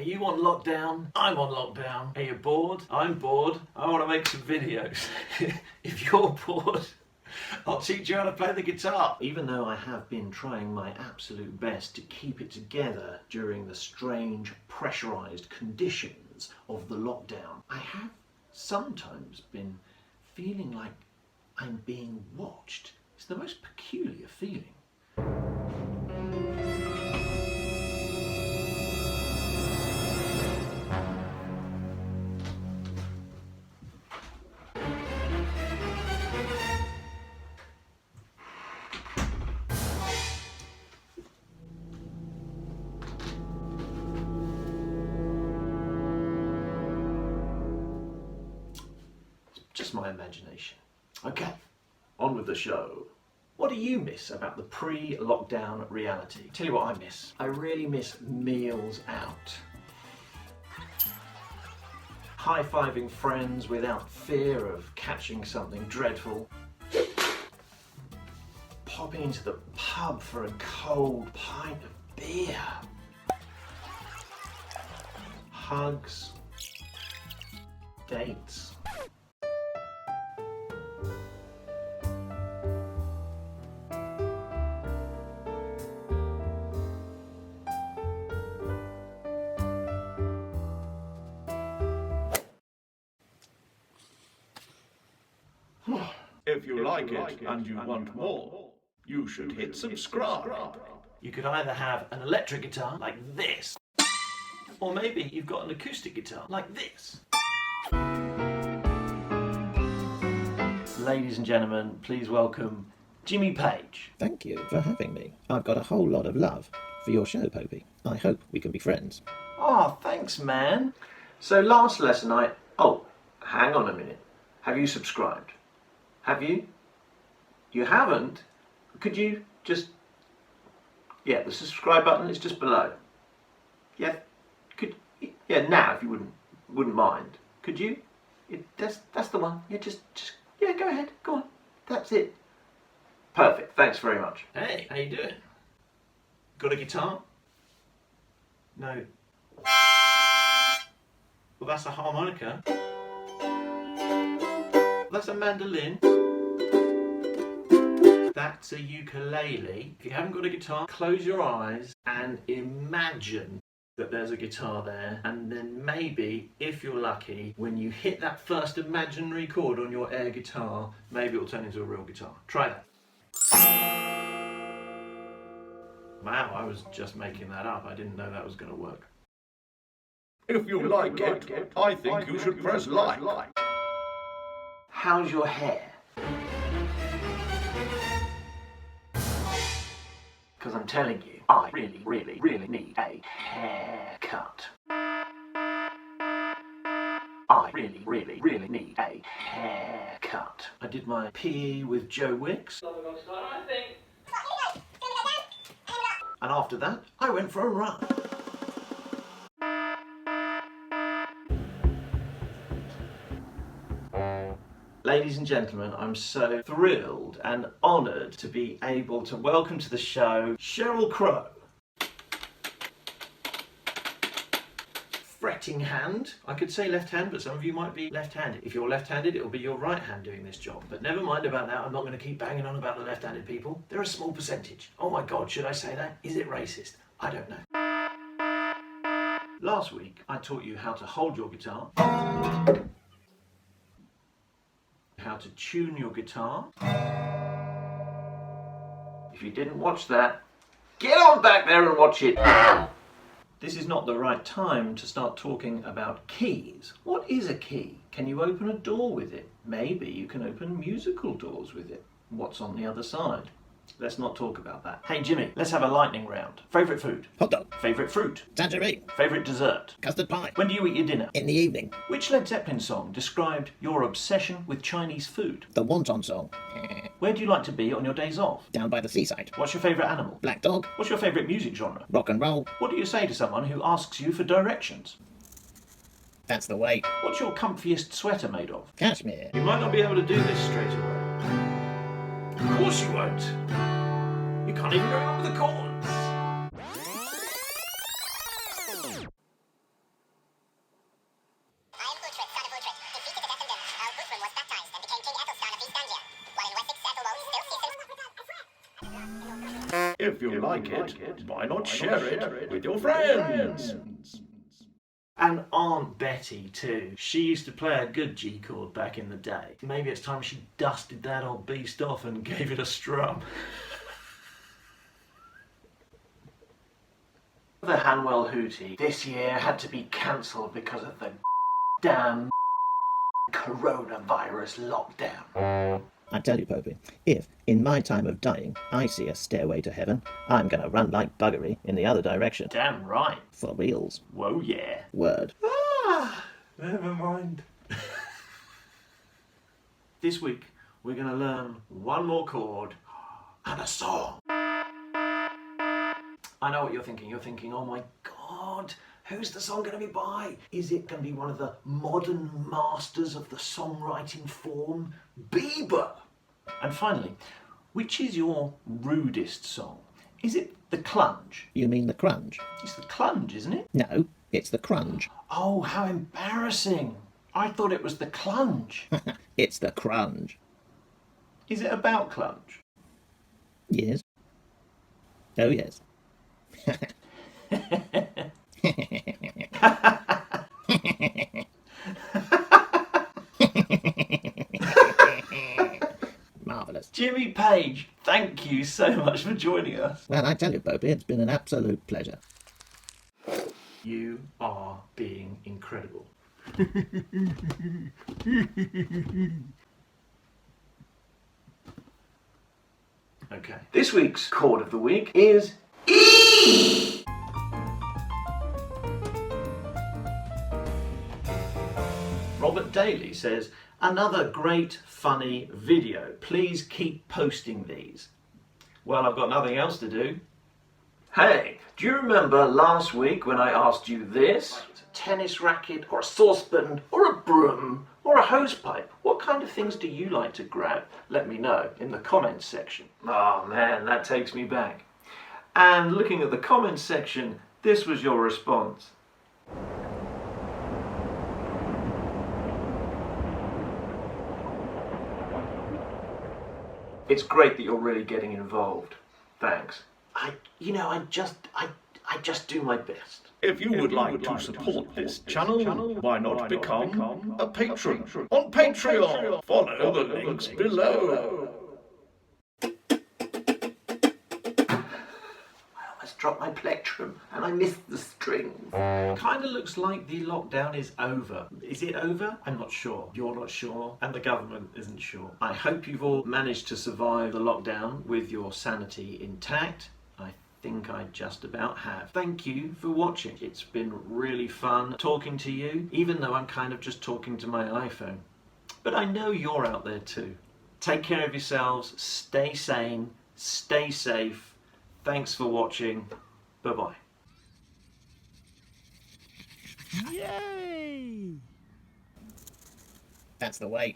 you on lockdown? I'm on lockdown. Are you bored? I'm bored. I want to make some videos. If you're bored, I'll teach you how to play the guitar. Even though I have been trying my absolute best to keep it together during the strange, pressurized conditions of the lockdown, I have sometimes been feeling like I'm being watched. It's the most peculiar feeling. Just my imagination. Okay, on with the show. What do you miss about the pre-lockdown reality? Tell you what I miss. I really miss meals out. High-fiving friends without fear of catching something dreadful. Popping into the pub for a cold pint of beer. Hugs. Dates. If you like it and you want more, you should hit subscribe. You could either have an electric guitar like this, or maybe you've got an acoustic guitar like this. Ladies and gentlemen, please welcome Jimmy Page. Thank you for having me. I've got a whole lot of love for your show, Popey. I hope we can be friends. Oh, thanks, man. So last lesson Oh, hang on a minute. Have you subscribed? Have you? You haven't? Could you just... Yeah, the subscribe button is just below. Yeah, yeah, now if you wouldn't mind. Could you? That's the one. Yeah, just yeah, go ahead. Go on. That's it. Perfect. Thanks very much. Hey, how you doing? Got a guitar? No. Well, that's a harmonica. That's a mandolin. That's a ukulele. If you haven't got a guitar, close your eyes and imagine that there's a guitar there, and then maybe, if you're lucky, when you hit that first imaginary chord on your air guitar, maybe it'll turn into a real guitar. Try that. Wow, I was just making that up. I didn't know that was going to work. If you like it, I think you should press like. How's your hair? Because I'm telling you, I really need a haircut. I really need a haircut. I did my PE with Joe Wicks. And after that, I went for a run. Ladies and gentlemen, I'm so thrilled and honoured to be able to welcome to the show Sheryl Crow. Fretting hand. I could say left hand, but some of you might be left-handed. If you're left-handed, it'll be your right hand doing this job. But never mind about that. I'm not going to keep banging on about the left-handed people. They're a small percentage. Oh my God, should I say that? Is it racist? I don't know. Last week, I taught you how to hold your guitar, how to tune your guitar. If you didn't watch that, get on back there and watch it. This is not the right time to start talking about keys. What is a key? Can you open a door with it? Maybe you can open musical doors with it. What's on the other side? Let's not talk about that. Hey Jimmy, let's have a lightning round. Favourite food? Hot dog. Favourite fruit? Tangerine. Favourite dessert? Custard pie. When do you eat your dinner? In the evening. Which Led Zeppelin song described your obsession with Chinese food? The wonton song. Where do you like to be on your days off? Down by the seaside. What's your favourite animal? Black dog. What's your favourite music genre? Rock and roll. What do you say to someone who asks you for directions? That's the way. What's your comfiest sweater made of? Cashmere. You might not be able to do this straight away. Of course you won't. You can't even remember the chords. If you like it, why not share it with your friends? And Aunt Betty too. She used to play a good G chord back in the day. Maybe it's time she dusted that old beast off and gave it a strum. The Hanwell Hootie this year had to be cancelled because of the damn coronavirus lockdown. I tell you, Popey, if, in my time of dying, I see a stairway to heaven, I'm gonna run like buggery in the other direction. Damn right. For reals. Whoa, yeah. Word. Never mind. This week, we're going to learn one more chord and a song. I know what you're thinking. You're thinking, oh my God, who's the song going to be by? Is it going to be one of the modern masters of the songwriting form, Bieber? And finally, which is your rudest song? Is it the Clunge? You mean the crunge? It's the Clunge, isn't it? No, it's the crunge. Oh, how embarrassing. I thought it was the Clunge. It's the crunge. Is it about Clunge? Yes. Oh, yes. Marvellous. Jimmy Page, thank you so much for joining us. Well, I tell you, Popey, it's been an absolute pleasure. You are being incredible. Okay. This week's chord of the week is E! Robert Daly says, another great funny video. Please keep posting these. Well, I've got nothing else to do. Hey, do you remember last week when I asked you this? A tennis racket or a saucepan or a broom or a hosepipe? What kind of things do you like to grab? Let me know in the comments section. Oh man, that takes me back. And looking at the comments section, this was your response. It's great that you're really getting involved. Thanks. I just do my best. If you would like to support this channel, why not become a patron on Patreon? Follow the links below. Dropped my plectrum and I missed the strings. Kind of looks like the lockdown is over. Is it over? I'm not sure. You're not sure and the government isn't sure. I hope you've all managed to survive the lockdown with your sanity intact. I think I just about have. Thank you for watching. It's been really fun talking to you, even though I'm kind of just talking to my iPhone. But I know you're out there too. Take care of yourselves, stay sane, stay safe. Thanks for watching. Bye-bye. Yay! That's the way.